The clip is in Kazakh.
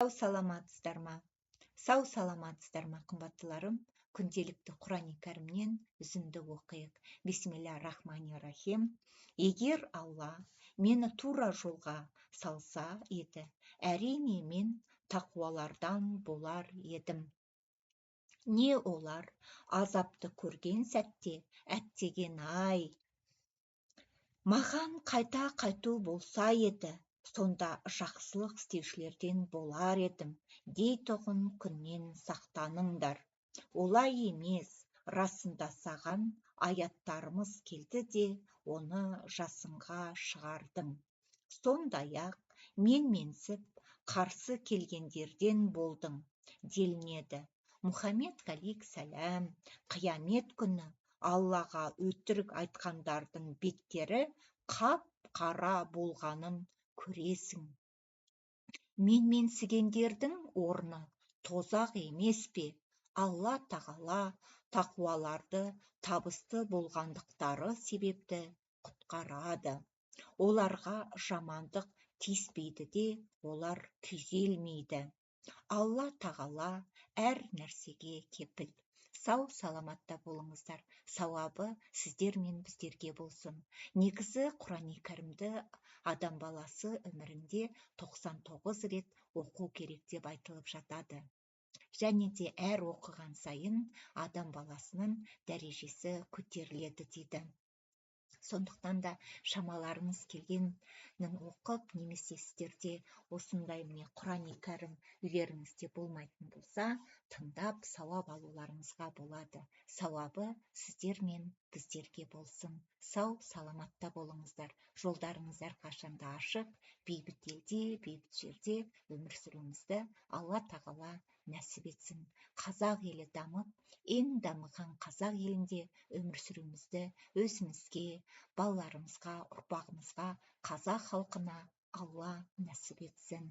Саламатсыздар ма? Саламатсыздар ма, қымбаттыларым? Күнделікті Құран кәрімнен үзінді оқиық. Бисмилля-рахмани-рахим. Егер Алла мені тура жолға салса еді, әрине мен тақуалардан болар едім. Не олар азапты көрген сәтте әттеген-ай, маған қайта қайту болса еді, сонда жақсылық істеушілерден болар едім, дейтұғын күннен сақтаныңдар. Олай емес, расында саған аяттарымыз келді де, оны жасынға шығардың. Сондай-ақ менсіп қарсы келгендерден болдың, делінеді. Мұхаммед алейхиссалам, қиямет күні Аллаға өтірік айтқандардың беттері қап-қара болғанын көресің. Менсігендердің орны тозақ емес пе? Алла тағала тақуаларды табысты болғандықтары себепті құтқарады. Оларға жамандық тиіспейді де, олар күйзелмейді. Алла тағала әр нәрсеге кепіл. Саламатта болыңыздар. Сауабы сіздер мен біздерге болсын. Негізі Құран кәрімді адам баласы өмірінде 99 рет оқу керек деп айтылып жатады. Және де әр оқыған сайын адам баласының дәрежесі көтеріледі дейді. Сондықтан да шамаларыңыз келгенін оқып, немесе сіздерде осындай Құран кәрім үйлеріңізде болмайтын болса, тыңдап сауап алуларыңызға болады. Сауабы сіздер мен біздерге болсын. Саламатта болыңыздар. Жолдарыңыз әрқашанда ашық, бейбіт елде, бейбіт жерде өмір сүруіңізді Алла тағала нәсіп етсін. Қазақ елі дамып, ең дамыған қазақ елінде өмір сүруімізді өзімізге, балаларымызға, ұрпағымызға, қазақ халқына Алла нәсіп етсін.